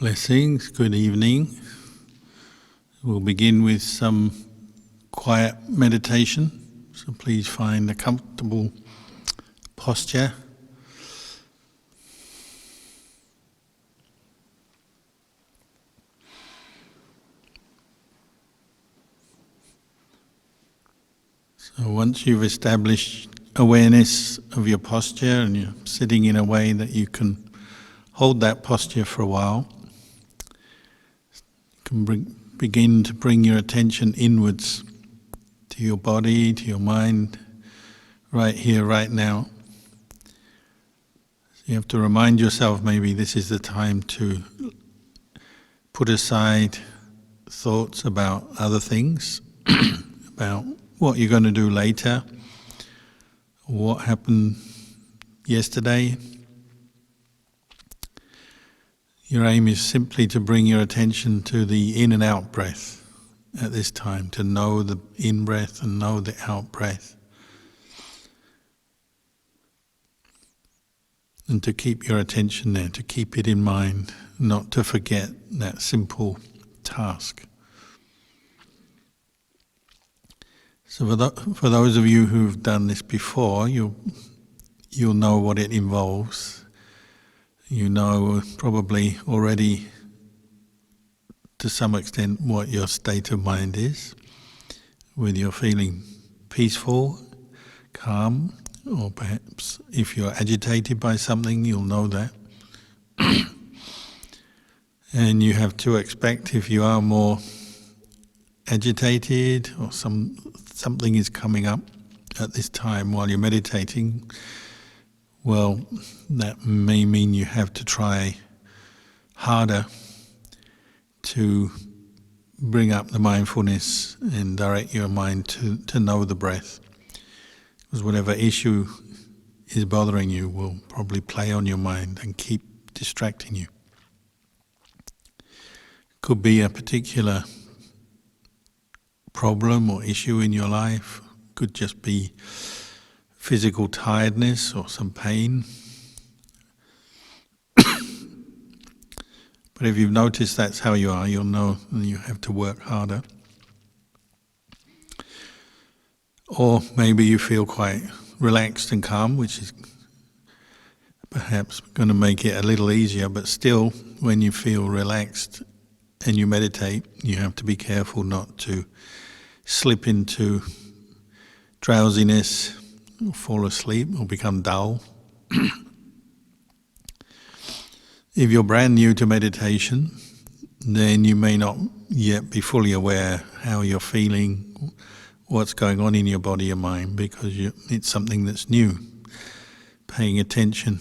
Blessings, good evening. We'll begin with some quiet meditation, so please find a comfortable posture. So once you've established awareness of your posture and you're sitting in a way that you can hold that posture for a while, you can begin to bring your attention inwards to your body, to your mind, right here, right now. So you have to remind yourself maybe this is the time to put aside thoughts about other things, about what you're going to do later, what happened yesterday. Your aim is simply to bring your attention to the in and out breath at this time, to know the in breath and know the out breath. And to keep your attention there, to keep it in mind, not to forget that simple task. So for those of you who've done this before, you'll know what it involves. You know probably already to some extent what your state of mind is, whether you're feeling peaceful, calm, or perhaps if you're agitated by something, you'll know that. And you have to expect if you are more agitated or something is coming up at this time while you're meditating, well, that may mean you have to try harder to bring up the mindfulness and direct your mind to know the breath. Because whatever issue is bothering you will probably play on your mind and keep distracting you. Could be a particular problem or issue in your life, could just be physical tiredness or some pain. But if you've noticed that's how you are, you'll know that you have to work harder. Or maybe you feel quite relaxed and calm, which is perhaps going to make it a little easier, but still, when you feel relaxed and you meditate, you have to be careful not to slip into drowsiness, or fall asleep, or become dull. If you're brand new to meditation, then you may not yet be fully aware how you're feeling, what's going on in your body or mind, because it's something that's new. Paying attention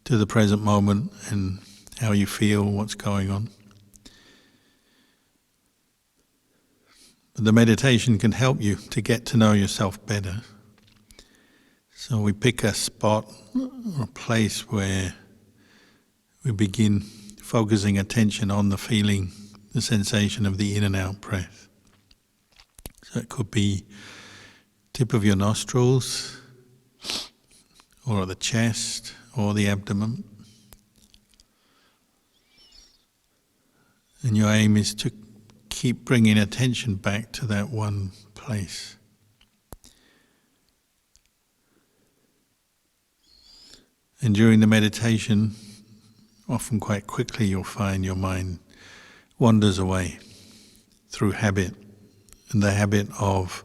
to the present moment and how you feel, what's going on. But the meditation can help you to get to know yourself better. So we pick a spot or a place where we begin focusing attention on the feeling, the sensation of the in and out breath. So it could be tip of your nostrils, or the chest, or the abdomen. And your aim is to keep bringing attention back to that one place. And during the meditation, often quite quickly you'll find your mind wanders away through habit, and the habit of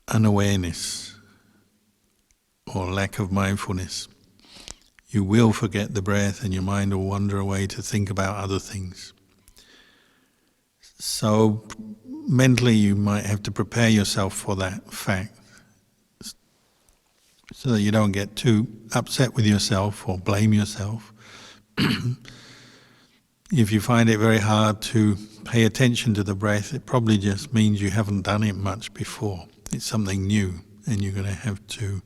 unawareness or lack of mindfulness. You will forget the breath and your mind will wander away to think about other things. So mentally you might have to prepare yourself for that fact, so that you don't get too upset with yourself or blame yourself. If you find it very hard to pay attention to the breath, it probably just means you haven't done it much before. It's something new, and you're going to have to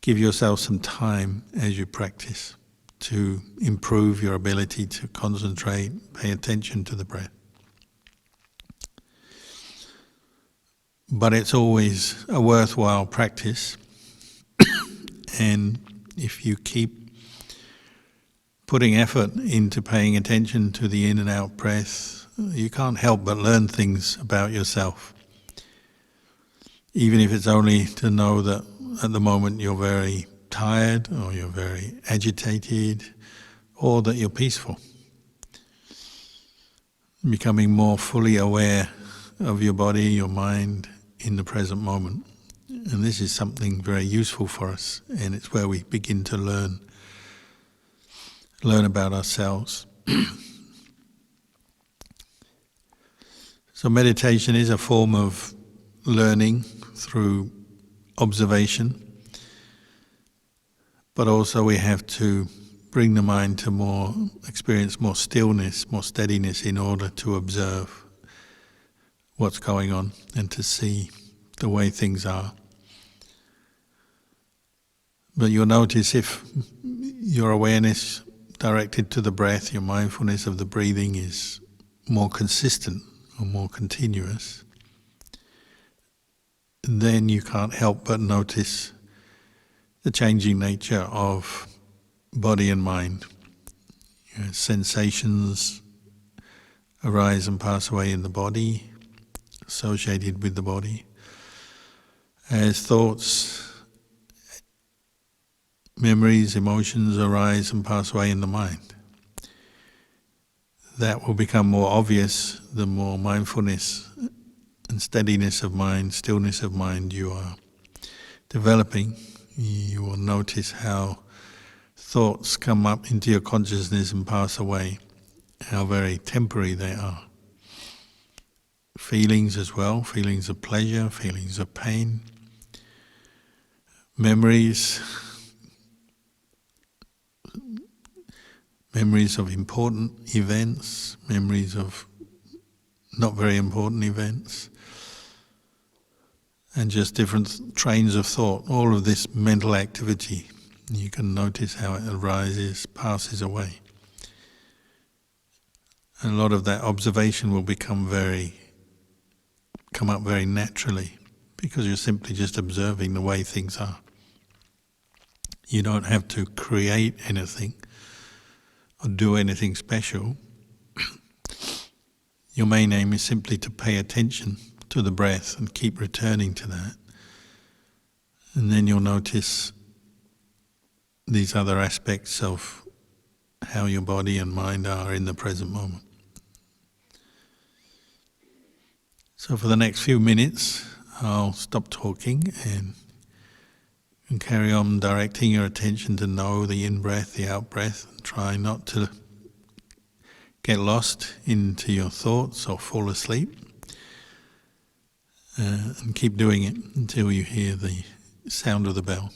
give yourself some time as you practice to improve your ability to concentrate, pay attention to the breath. But it's always a worthwhile practice. And if you keep putting effort into paying attention to the in and out breath, you can't help but learn things about yourself. Even if it's only to know that at the moment you're very tired, or you're very agitated, or that you're peaceful. Becoming more fully aware of your body, your mind in the present moment. And this is something very useful for us, and it's where we begin to learn about ourselves. So meditation is a form of learning through observation, but also we have to bring the mind to experience more stillness, more steadiness in order to observe what's going on and to see the way things are. But you'll notice if your awareness directed to the breath, your mindfulness of the breathing is more consistent or more continuous, then you can't help but notice the changing nature of body and mind. Sensations arise and pass away in the body, associated with the body, as thoughts, memories, emotions arise and pass away in the mind. That will become more obvious the more mindfulness and steadiness of mind, stillness of mind you are developing. You will notice how thoughts come up into your consciousness and pass away, how very temporary they are. Feelings as well, feelings of pleasure, feelings of pain, memories of important events, memories of not very important events, and just different trains of thought. All of this mental activity, you can notice how it arises, passes away. And a lot of that observation will come up very naturally, because you're simply just observing the way things are. You don't have to create anything or do anything special. Your main aim is simply to pay attention to the breath and keep returning to that. And then you'll notice these other aspects of how your body and mind are in the present moment. So for the next few minutes, I'll stop talking and carry on directing your attention to know the in-breath, the out-breath, and try not to get lost into your thoughts or fall asleep. And keep doing it until you hear the sound of the bell.